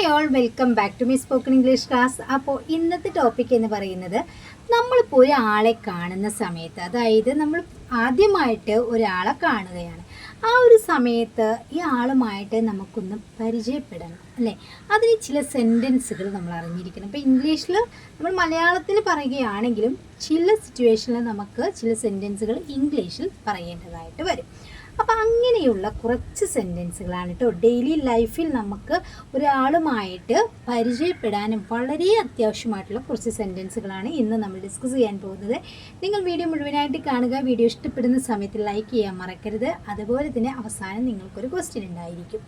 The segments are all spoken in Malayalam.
Hi all, welcome back to my spoken English class. അപ്പോൾ ഇന്നത്തെ ടോപ്പിക് എന്ന് പറയുന്നത്, നമ്മളിപ്പോൾ ഒരാളെ കാണുന്ന സമയത്ത്, അതായത് നമ്മൾ ആദ്യമായിട്ട് ഒരാളെ കാണുകയാണ്. ആ ഒരു സമയത്ത് ഈ ആളുമായിട്ട് നമുക്കൊന്ന് പരിചയപ്പെടണം അല്ലേ? അതിന് ചില സെൻറ്റൻസുകൾ നമ്മൾ അറിഞ്ഞിരിക്കണം. ഇപ്പോൾ ഇംഗ്ലീഷിൽ നമ്മൾ മലയാളത്തിൽ പറയുകയാണെങ്കിലും ചില സിറ്റുവേഷനിൽ നമുക്ക് ചില സെൻറ്റൻസുകൾ ഇംഗ്ലീഷിൽ പറയേണ്ടതായിട്ട് വരും. അപ്പോൾ അങ്ങനെയുള്ള കുറച്ച് സെൻറ്റൻസുകളാണ് കേട്ടോ ഡെയിലി ലൈഫിൽ നമുക്ക് ഒരാളുമായിട്ട് പരിചയപ്പെടാനും വളരെ അത്യാവശ്യമായിട്ടുള്ള കുറച്ച് സെൻറ്റൻസുകളാണ് ഇന്ന് നമ്മൾ ഡിസ്കസ് ചെയ്യാൻ പോകുന്നത്. നിങ്ങൾ വീഡിയോ മുഴുവനായിട്ട് കാണുക. വീഡിയോ ഇഷ്ടപ്പെടുന്ന സമയത്ത് ലൈക്ക് ചെയ്യാൻ മറക്കരുത്. അതുപോലെ തന്നെ അവസാനം നിങ്ങൾക്കൊരു ക്വസ്റ്റ്യൻ ഉണ്ടായിരിക്കും.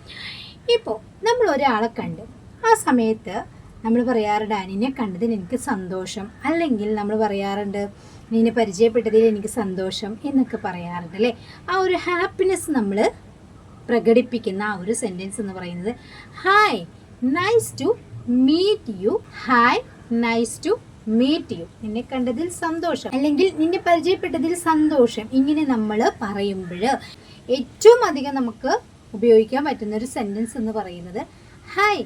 ഇപ്പോൾ നമ്മൾ ഒരാളെ കണ്ടു, ആ സമയത്ത് നമ്മൾ പറയാറുണ്ട് നിന്നെ കണ്ടതിൽ എനിക്ക് സന്തോഷം, അല്ലെങ്കിൽ നമ്മൾ പറയാറുണ്ട് നിന്നെ പരിചയപ്പെട്ടതിൽ എനിക്ക് സന്തോഷം എന്നൊക്കെ പറയാറുണ്ട് അല്ലേ? ആ ഒരു ഹാപ്പിനെസ് നമ്മൾ പ്രകടിപ്പിക്കുന്ന ആ ഒരു സെൻറ്റൻസ് എന്ന് പറയുന്നത് hi nice to meet you. Hi nice to meet you. നിന്നെ കണ്ടതിൽ സന്തോഷം, അല്ലെങ്കിൽ നിന്നെ പരിചയപ്പെട്ടതിൽ സന്തോഷം. ഇങ്ങനെ നമ്മൾ പറയുമ്പോൾ ഏറ്റവും അധികം നമുക്ക് ഉപയോഗിക്കാൻ പറ്റുന്ന ഒരു സെൻറ്റൻസ് എന്ന് പറയുന്നത് hi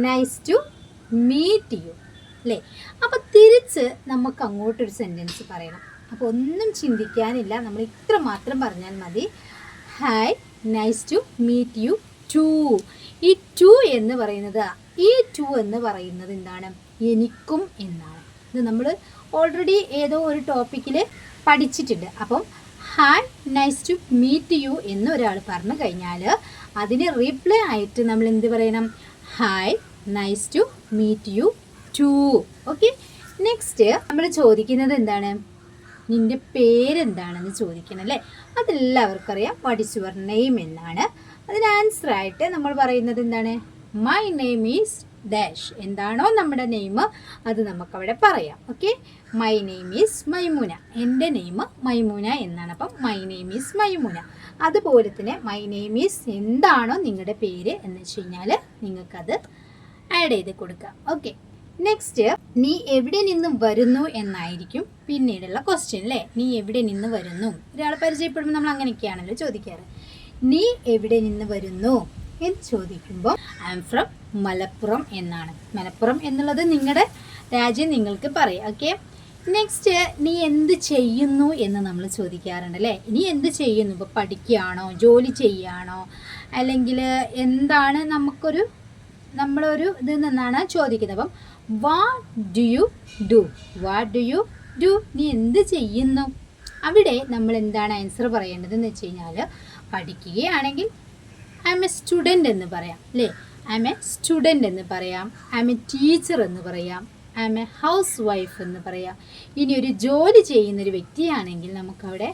nice to meet you അല്ലേ? അപ്പോൾ തിരിച്ച് നമുക്ക് അങ്ങോട്ടൊരു സെൻറ്റൻസ് പറയണം. അപ്പോൾ ഒന്നും ചിന്തിക്കാനില്ല, നമ്മൾ ഇത്ര മാത്രം പറഞ്ഞാൽ മതി. Hi nice to meet you too. ഈ ടു എന്ന് പറയുന്നത്, ഈ ടു എന്ന് പറയുന്നത് എന്താണ്? എനിക്കും എന്നാണ്. ഇത് നമ്മൾ ഓൾറെഡി ഏതോ ഒരു ടോപ്പിക്കിൽ പഠിച്ചിട്ടുണ്ട്. അപ്പം hi nice to meet you എന്ന് ഒരാൾ പറഞ്ഞു കഴിഞ്ഞാൽ അതിന് റീപ്ലൈ ആയിട്ട് നമ്മൾ എന്ത് പറയണം? Hi nice to meet you too. Okay, next നമ്മൾ ചോദിക്കുന്നത് എന്താണ്? നിൻ്റെ പേരെന്താണെന്ന് ചോദിക്കണം അല്ലേ? അതെല്ലാവർക്കും അറിയാം. വാട്ട് ഈസ് യുവർ നെയിം എന്നാണ്. അതിന് ആൻസർ ആയിട്ട് നമ്മൾ പറയുന്നത് എന്താണ്? My name is dash. എന്താണോ നമ്മുടെ നെയിം അത് നമുക്കവിടെ പറയാം. Okay, my name is Maimuna. എൻ്റെ നെയിം മൈമുന എന്നാണ്. അപ്പം മൈ നെയിം ഈസ് മൈമുന. അതുപോലെ തന്നെ മൈ നെയിം ഈസ് എന്താണോ നിങ്ങളുടെ പേര് എന്ന് വെച്ച് കഴിഞ്ഞാൽ നിങ്ങൾക്കത് ആഡ് ചെയ്ത് കൊടുക്കാം. ഓക്കെ, നെക്സ്റ്റ് നീ എവിടെ നിന്ന് വരുന്നു എന്നായിരിക്കും പിന്നീടുള്ള ക്വസ്റ്റ്യൻ അല്ലേ? നീ എവിടെ നിന്ന് വരുന്നു? ഒരാളെ പരിചയപ്പെടുമ്പോൾ നമ്മൾ അങ്ങനെയൊക്കെയാണല്ലോ ചോദിക്കാറ്. നീ എവിടെ നിന്ന് വരുന്നു എന്ന് ചോദിക്കുമ്പോൾ ഐ എം ഫ്രം മലപ്പുറം എന്നാണ്. മലപ്പുറം എന്നുള്ളത് നിങ്ങളുടെ രാജ്യം നിങ്ങൾക്ക് പറയാം. ഓക്കെ, നെക്സ്റ്റ് നീ എന്ത് ചെയ്യുന്നു എന്ന് നമ്മൾ ചോദിക്കാറുണ്ട് അല്ലേ? നീ എന്ത് ചെയ്യുന്നു? ഇപ്പോൾ പഠിക്കുകയാണോ, ജോലി ചെയ്യുകയാണോ, അല്ലെങ്കിൽ എന്താണ് നമ്മളൊരു ഇതിൽ നിന്നാണ് ചോദിക്കുന്നത്. അപ്പം what do you do? What do you do? നീ എന്ത് ചെയ്യുന്നു? അവിടെ നമ്മൾ എന്താണ് ആൻസർ പറയേണ്ടതെന്ന് വെച്ച് കഴിഞ്ഞാൽ, പഠിക്കുകയാണെങ്കിൽ ഐ എം എ സ്റ്റുഡൻറ്റ് എന്ന് പറയാം അല്ലേ? ഐ എം എ സ്റ്റുഡൻറ്റ് എന്ന് പറയാം. ഐ എം എ ടീച്ചർ എന്ന് പറയാം. I M A house wife എന്ന് പറയാം. ഇനി ഒരു ജോലി ചെയ്യുന്നൊരു വ്യക്തിയാണെങ്കിൽ നമുക്കവിടെ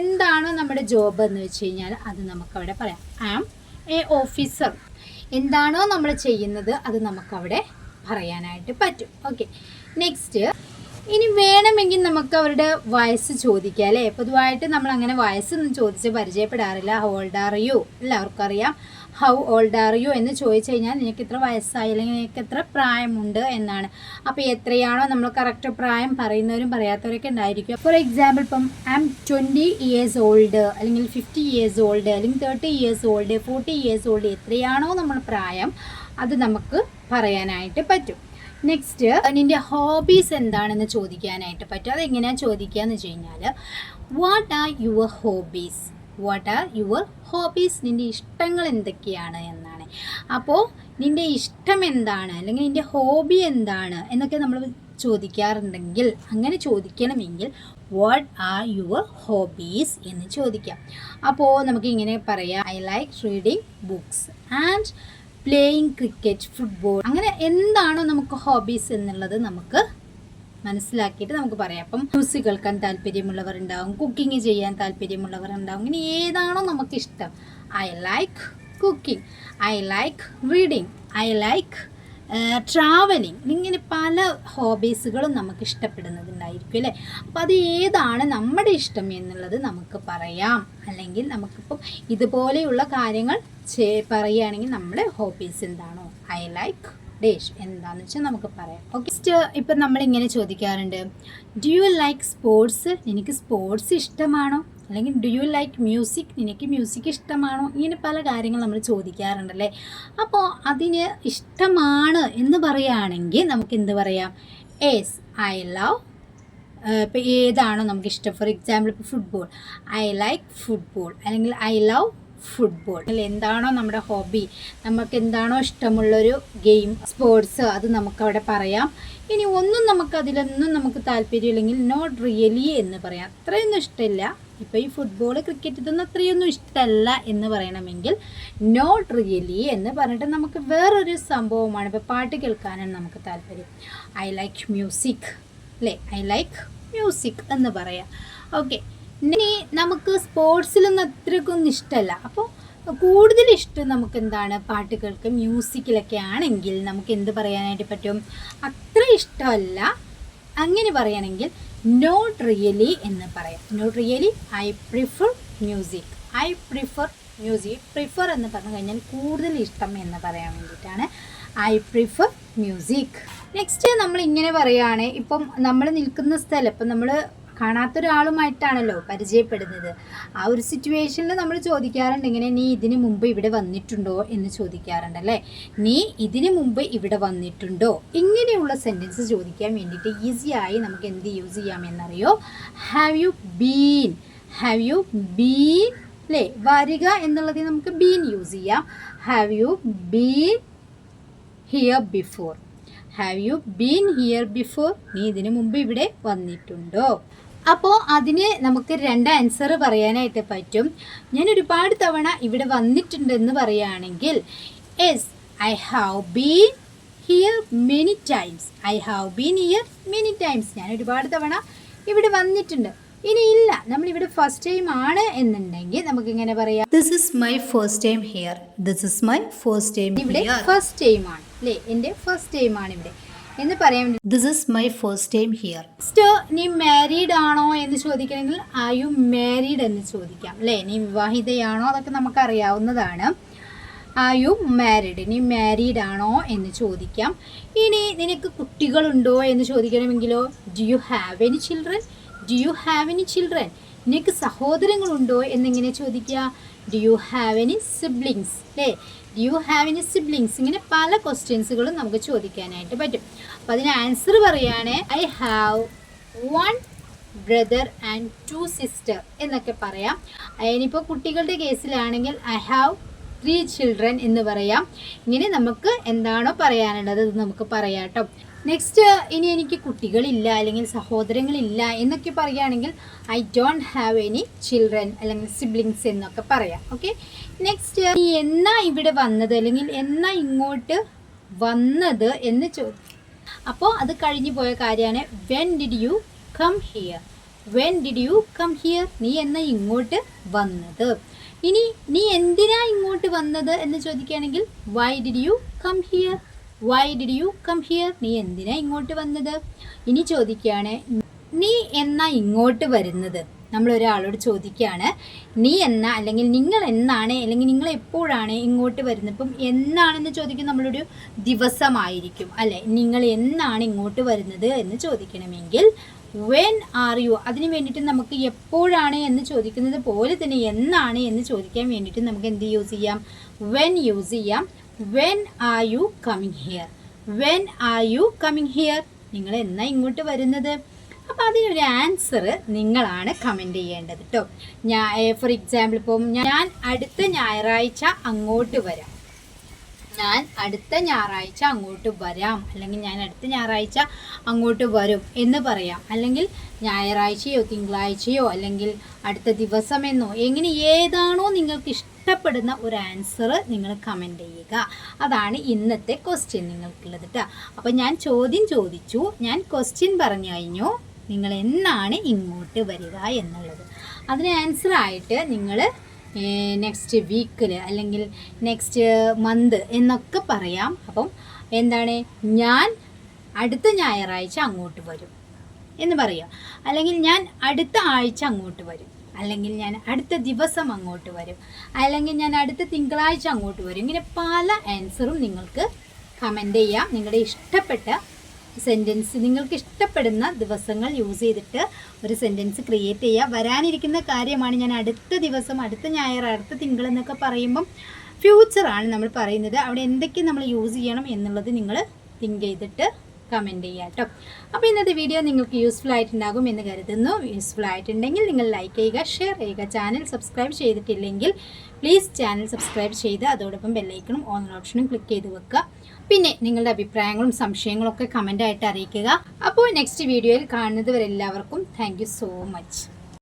എന്താണോ നമ്മുടെ ജോബ് എന്ന് വെച്ച് കഴിഞ്ഞാൽ അത് നമുക്കവിടെ പറയാം. I am a officer. എന്താണോ നമ്മൾ ചെയ്യുന്നത് അത് നമുക്കവിടെ പറയാനായിട്ട് പറ്റും. ഓക്കെ, നെക്സ്റ്റ് ഇനി വേണമെങ്കിൽ നമുക്ക് അവരുടെ വയസ്സ് ചോദിക്കാം അല്ലേ? പൊതുവായിട്ട് നമ്മൾ അങ്ങനെ വയസ്സൊന്നും ചോദിച്ച് പരിചയപ്പെടാറില്ല. How old are you? എല്ലാവർക്കും അറിയാം ഹൗ ഓൾഡ് ആർ യു എന്ന് ചോദിച്ചു കഴിഞ്ഞാൽ നിനക്ക് എത്ര വയസ്സായി, അല്ലെങ്കിൽ നിനക്ക് എത്ര പ്രായമുണ്ട് എന്നാണ്. അപ്പോൾ എത്രയാണോ നമ്മൾ കറക്റ്റ് പ്രായം പറയുന്നവരും പറയാത്തവരൊക്കെ ഉണ്ടായിരിക്കും. ഫോർ എക്സാമ്പിൾ ഇപ്പം ഐ എം 20 ഇയേഴ്സ് ഓൾഡ്, അല്ലെങ്കിൽ 50 ഇയേഴ്സ് ഓൾഡ്, അല്ലെങ്കിൽ 30 ഇയേഴ്സ് ഓൾഡ്, 40 ഇയേഴ്സ് ഓൾഡ്. എത്രയാണോ നമ്മൾ പ്രായം അത് നമുക്ക് പറയാനായിട്ട് പറ്റും. നെക്സ്റ്റ് നിൻ്റെ ഹോബീസ് എന്താണെന്ന് ചോദിക്കാനായിട്ട് പറ്റും. അതെങ്ങനെയാണ് ചോദിക്കുക എന്ന് വെച്ച് കഴിഞ്ഞാൽ what are your hobbies? What are your hobbies? നിൻ്റെ ഇഷ്ടങ്ങൾ എന്തൊക്കെയാണ് എന്നാണ്. അപ്പോൾ നിൻ്റെ ഇഷ്ടം എന്താണ്, അല്ലെങ്കിൽ നിൻ്റെ ഹോബി എന്താണ് എന്നൊക്കെ നമ്മൾ ചോദിക്കാറുണ്ടെങ്കിൽ, അങ്ങനെ ചോദിക്കണമെങ്കിൽ വാട്ട് ആർ യുവർ ഹോബീസ് എന്ന് ചോദിക്കാം. അപ്പോൾ നമുക്ക് ഇങ്ങനെ പറയാം, I like reading books and playing cricket, football. അങ്ങനെ എന്താണോ നമുക്ക് ഹോബീസ് എന്നുള്ളത് നമുക്ക് മനസ്സിലാക്കിയിട്ട് നമുക്ക് പറയാം. അപ്പം മ്യൂസിക് കേൾക്കാൻ താല്പര്യമുള്ളവർ ഉണ്ടാവും, കുക്കിംഗ് ചെയ്യാൻ താല്പര്യമുള്ളവർ ഉണ്ടാവും. ഇങ്ങനെ ഏതാണോ നമുക്കിഷ്ടം. I like cooking, I like reading, I like travelling. ഇങ്ങനെ പല ഹോബീസുകളും നമുക്ക് ഇഷ്ടപ്പെടുന്നതുണ്ടായിരിക്കും അല്ലേ? അപ്പോൾ അത് ഏതാണ് നമ്മുടെ ഇഷ്ടം എന്നുള്ളത് നമുക്ക് പറയാം. അല്ലെങ്കിൽ നമുക്കിപ്പം ഇതുപോലെയുള്ള കാര്യങ്ങൾ പറയുകയാണെങ്കിൽ നമ്മുടെ ഹോബീസ് എന്താണോ, ഐ ലൈക്ക് ഡേഷ് എന്താണെന്ന് വെച്ചാൽ നമുക്ക് പറയാം. ഓക്കെ, ഇപ്പം നമ്മളിങ്ങനെ ചോദിക്കാറുണ്ട്, ഡു യു ലൈക്ക് സ്പോർട്സ്? എനിക്ക് സ്പോർട്സ് ഇഷ്ടമാണോ? അല്ലെങ്കിൽ ഡു യു ലൈക്ക് മ്യൂസിക്, നിനക്ക് മ്യൂസിക് ഇഷ്ടമാണോ? ഇങ്ങനെ പല കാര്യങ്ങൾ നമ്മൾ ചോദിക്കാറുണ്ടല്ലേ. അപ്പോൾ അതിന് ഇഷ്ടമാണ് എന്ന് പറയുകയാണെങ്കിൽ നമുക്ക് എന്ത് പറയാം? Yes I love. ഇപ്പോൾ ഏതാണോ നമുക്ക് ഇഷ്ടം, ഫോർ എക്സാമ്പിൾ ഇപ്പോൾ ഫുട്ബോൾ, ഐ ലൈക്ക് ഫുട്ബോൾ, അല്ലെങ്കിൽ ഐ ലവ് ഫുട്ബോൾ. അല്ലെങ്കിൽ എന്താണോ നമ്മുടെ ഹോബി, നമുക്ക് എന്താണോ ഇഷ്ടമുള്ളൊരു ഗെയിം, സ്പോർട്സ്, അത് നമുക്കവിടെ പറയാം. ഇനി ഒന്നും അതിലൊന്നും നമുക്ക് താല്പര്യമില്ലെങ്കിൽ നോട്ട് റിയലി എന്ന് പറയാം. അത്രയൊന്നും ഇഷ്ടമില്ല, ഇപ്പോൾ ഈ ഫുട്ബോൾ, ക്രിക്കറ്റ് ഇതൊന്നും അത്രയൊന്നും ഇഷ്ടമല്ല എന്ന് പറയണമെങ്കിൽ നോട്ട് റിയലി എന്ന് പറഞ്ഞിട്ട് നമുക്ക് വേറൊരു സംഭവമാണ്. ഇപ്പോൾ പാട്ട് കേൾക്കാനാണ് നമുക്ക് താല്പര്യം, ഐ ലൈക്ക് മ്യൂസിക് അല്ലേ, ഐ ലൈക്ക് മ്യൂസിക് എന്ന് പറയാം. ഓക്കെ, ഇനി നമുക്ക് സ്പോർട്സിലൊന്നും അത്രയ്ക്കൊന്നും ഇഷ്ടമല്ല, അപ്പോൾ കൂടുതൽ ഇഷ്ടം നമുക്ക് എന്താണ്, പാട്ട് കേൾക്കുക, മ്യൂസിക്കിലൊക്കെ ആണെങ്കിൽ നമുക്ക് എന്ത് പറയാനായിട്ട് പറ്റും? അത്ര ഇഷ്ടമല്ല, അങ്ങനെ പറയുകയാണെങ്കിൽ നോട്ട് റിയലി എന്ന് പറയാം. Not really, I prefer music, I prefer music. Prefer എന്ന് പറഞ്ഞു കഴിഞ്ഞാൽ കൂടുതൽ ഇഷ്ടം എന്ന് പറയാൻ വേണ്ടിയിട്ടാണ് ഐ പ്രിഫർ മ്യൂസിക്. നെക്സ്റ്റ് നമ്മൾ ഇങ്ങനെ പറയുകയാണ്, ഇപ്പം നമ്മൾ നിൽക്കുന്ന സ്ഥലം, ഇപ്പം നമ്മൾ കാണാത്തൊരാളുമായിട്ടാണല്ലോ പരിചയപ്പെടുന്നത്. ആ ഒരു സിറ്റുവേഷനിൽ നമ്മൾ ചോദിക്കാറുണ്ട് ഇങ്ങനെ, നീ ഇതിനു മുമ്പ് ഇവിടെ വന്നിട്ടുണ്ടോ എന്ന് ചോദിക്കാറുണ്ടല്ലേ. നീ ഇതിനു മുമ്പ് ഇവിടെ വന്നിട്ടുണ്ടോ? ഇങ്ങനെയുള്ള സെൻറ്റൻസ് ചോദിക്കാൻ വേണ്ടിയിട്ട് ഈസിയായി നമുക്ക് എന്ത് യൂസ് ചെയ്യാമെന്നറിയോ? Have you been. Have you been അല്ലേ, വരിക എന്നുള്ളതിൽ നമുക്ക് ബീൻ യൂസ് ചെയ്യാം. Have you been here before. Have you been here before, നീ ഇതിനു മുമ്പ് ഇവിടെ വന്നിട്ടുണ്ടോ? അപ്പോൾ അതിന് നമുക്ക് രണ്ട് ആൻസർ പറയാനായിട്ട് പറ്റും. ഞാൻ ഒരുപാട് തവണ ഇവിടെ വന്നിട്ടുണ്ടെന്ന് പറയുകയാണെങ്കിൽ yes I have been here many times. I have been here many times, ഞാൻ ഒരുപാട് തവണ ഇവിടെ വന്നിട്ടുണ്ട്. ഇനി ഇല്ല, നമ്മളിവിടെ ഫസ്റ്റ് ടൈം ആണ് എന്നുണ്ടെങ്കിൽ നമുക്ക് ഇങ്ങനെ പറയാം, this is my first time here. This is my first time. ഇവിടെ ഫസ്റ്റ് ടൈം ആണ് അല്ലേ, എൻ്റെ ഫസ്റ്റ് ടൈം ആണ് ഇവിടെ എന്ന് പറയാൻ വേണ്ടി this is my first time here. Next, നീ മാരീഡ് ആണോ എന്ന് ചോദിക്കണമെങ്കിൽ ആർ യു മാരീഡ് എന്ന് ചോദിക്കാം അല്ലേ. നീ വിവാഹിതയാണോ, അതൊക്കെ നമുക്ക് അറിയാവുന്നതാണ്. ആർ യു മാരീഡ്, നീ മാരീഡ് ആണോ എന്ന് ചോദിക്കാം. ഇനി നിനക്ക് കുട്ടികളുണ്ടോ എന്ന് ചോദിക്കണമെങ്കിലോ do you have any children. Do you have any children, നിനക്ക് സഹോദരങ്ങളുണ്ടോ എന്നിങ്ങനെ ചോദിക്കുക. Do you have any siblings അല്ലേ, do you have any siblings. ഇങ്ങനെ പല ക്വസ്റ്റ്യൻസുകളും നമുക്ക് ചോദിക്കാനായിട്ട് പറ്റും. അപ്പോൾ അതിന് ആൻസർ പറയുകയാണ് I have 1 brother and 2 sister എന്നൊക്കെ പറയാം. ഇനിയിപ്പോൾ കുട്ടികളുടെ കേസിലാണെങ്കിൽ ഐ ഹാവ് 3 ചിൽഡ്രൻ എന്ന് പറയാം. ഇങ്ങനെ നമുക്ക് എന്താണോ പറയാനുള്ളത് അത് നമുക്ക് പറയാം കേട്ടോ. നെക്സ്റ്റ്, ഇനി എനിക്ക് കുട്ടികളില്ല അല്ലെങ്കിൽ സഹോദരങ്ങളില്ല എന്നൊക്കെ പറയുകയാണെങ്കിൽ I don't have any children അല്ലെങ്കിൽ സിബ്ലിങ്സ് എന്നൊക്കെ പറയാം. ഓക്കെ, നെക്സ്റ്റ്, നീ എന്നാ ഇവിടെ വന്നത് അല്ലെങ്കിൽ എന്നാ ഇങ്ങോട്ട് വന്നത് എന്ന് അപ്പോൾ അത് കഴിഞ്ഞു പോയ കാര്യമാണ് when did you come here. When did you come here, നീ എന്നാ ഇങ്ങോട്ട് വന്നത്. ഇനി നീ എന്തിനാ ഇങ്ങോട്ട് വന്നത് എന്ന് ചോദിക്കുകയാണെങ്കിൽ why did you come here. Why did you come here, നീ എന്തിനാ ഇങ്ങോട്ട് വന്നത്. ഇനി ചോദിക്കുകയാണ് നീ എന്നാ ഇങ്ങോട്ട് വരുന്നത്. നമ്മൾ ഒരാളോട് ചോദിക്കുകയാണ് നീ എന്നാ അല്ലെങ്കിൽ നിങ്ങൾ എന്നാണ് അല്ലെങ്കിൽ നിങ്ങൾ എപ്പോഴാണ് ഇങ്ങോട്ട് വരുന്നത്. ഇപ്പം എന്നാണെന്ന് ചോദിക്കും, നമ്മളൊരു ദിവസമായിരിക്കും അല്ലേ. നിങ്ങൾ എന്നാണ് ഇങ്ങോട്ട് വരുന്നത് എന്ന് ചോദിക്കണമെങ്കിൽ വെൻ ആർ യു. അതിന് വേണ്ടിയിട്ട് നമുക്ക് എപ്പോഴാണ് എന്ന് ചോദിക്കുന്നത് പോലെ തന്നെ എന്നാണ് എന്ന് ചോദിക്കാൻ വേണ്ടിയിട്ട് നമുക്ക് എന്ത് യൂസ് ചെയ്യാം? വെൻ യൂസ് ചെയ്യാം. When are you coming here. When are you coming here, നിങ്ങൾ എന്നാ ഇങ്ങോട്ട് വരുന്നത്. അപ്പോൾ അതിനൊരു ആൻസർ നിങ്ങളാണ് കമൻറ്റ് ചെയ്യേണ്ടത് കേട്ടോ. ഫോർ എക്സാമ്പിൾ ഇപ്പം ഞാൻ അടുത്ത ഞായറാഴ്ച അങ്ങോട്ട് വരാം. ഞാൻ അടുത്ത ഞായറാഴ്ച അങ്ങോട്ട് വരാം അല്ലെങ്കിൽ ഞാൻ അടുത്ത ഞായറാഴ്ച അങ്ങോട്ട് വരും എന്ന് പറയാം. അല്ലെങ്കിൽ ഞായറാഴ്ചയോ തിങ്കളാഴ്ചയോ അല്ലെങ്കിൽ അടുത്ത ദിവസമെന്നോ, എങ്ങനെ ഏതാണോ നിങ്ങൾക്ക് ഇഷ്ടപ്പെടുന്ന ഒരു ആൻസർ നിങ്ങൾ കമൻറ്റ് ചെയ്യുക. അതാണ് ഇന്നത്തെ ക്വസ്റ്റ്യൻ നിങ്ങൾക്കുള്ളത് കേട്ടോ. അപ്പോൾ ഞാൻ ചോദ്യം ചോദിച്ചു, ഞാൻ ക്വസ്റ്റ്യൻ പറഞ്ഞു കഴിഞ്ഞു, നിങ്ങൾ എന്നാണ് ഇങ്ങോട്ട് വരിക എന്നുള്ളത്. അതിന് ആൻസറായിട്ട് നിങ്ങൾ നെക്സ്റ്റ് വീക്കിൽ അല്ലെങ്കിൽ നെക്സ്റ്റ് മന്ത് എന്നൊക്കെ പറയാം. അപ്പം എന്താണ്, ഞാൻ അടുത്ത ഞായറാഴ്ച അങ്ങോട്ട് വരും എന്ന് പറയാം, അല്ലെങ്കിൽ ഞാൻ അടുത്ത ആഴ്ച അങ്ങോട്ട് വരും, അല്ലെങ്കിൽ ഞാൻ അടുത്ത ദിവസം അങ്ങോട്ട് വരും, അല്ലെങ്കിൽ ഞാൻ അടുത്ത തിങ്കളാഴ്ച അങ്ങോട്ട് വരും. ഇങ്ങനെ പല ആൻസറും നിങ്ങൾക്ക് കമൻറ്റ് ചെയ്യാം. നിങ്ങളുടെ ഇഷ്ടപ്പെട്ട സെൻറ്റൻസ് നിങ്ങൾക്ക് ഇഷ്ടപ്പെടുന്ന ദിവസങ്ങൾ യൂസ് ചെയ്തിട്ട് ഒരു സെൻറ്റൻസ് ക്രിയേറ്റ് ചെയ്യുക. വരാനിരിക്കുന്ന കാര്യമാണ് ഞാൻ അടുത്ത ദിവസം, അടുത്ത ഞായർ, അടുത്ത തിങ്കൾ എന്നൊക്കെ പറയുമ്പം ഫ്യൂച്ചറാണ് നമ്മൾ പറയുന്നത്. അവിടെ എന്തൊക്കെ നമ്മൾ യൂസ് ചെയ്യണം എന്നുള്ളത് നിങ്ങൾ തിങ്ക് ചെയ്തിട്ട് കമൻറ്റ് ചെയ്യുക കേട്ടോ. അപ്പോൾ ഇന്നത്തെ വീഡിയോ നിങ്ങൾക്ക് യൂസ്ഫുൾ ആയിട്ടുണ്ടാകും എന്ന് കരുതുന്നു. യൂസ്ഫുൾ ആയിട്ടുണ്ടെങ്കിൽ നിങ്ങൾ ലൈക്ക് ചെയ്യുക, ഷെയർ ചെയ്യുക. ചാനൽ സബ്സ്ക്രൈബ് ചെയ്തിട്ടില്ലെങ്കിൽ പ്ലീസ് ചാനൽ സബ്സ്ക്രൈബ് ചെയ്ത് അതോടൊപ്പം ബെല്ലൈക്കണും ഓൺ ഓപ്ഷനും ക്ലിക്ക് ചെയ്ത് വെക്കുക. പിന്നെ നിങ്ങളുടെ അഭിപ്രായങ്ങളും സംശയങ്ങളും ഒക്കെ കമൻ്റായിട്ട് അറിയിക്കുക. അപ്പോൾ നെക്സ്റ്റ് വീഡിയോയിൽ കാണുന്നത് വരെ എല്ലാവർക്കും താങ്ക് യു സോ മച്ച്.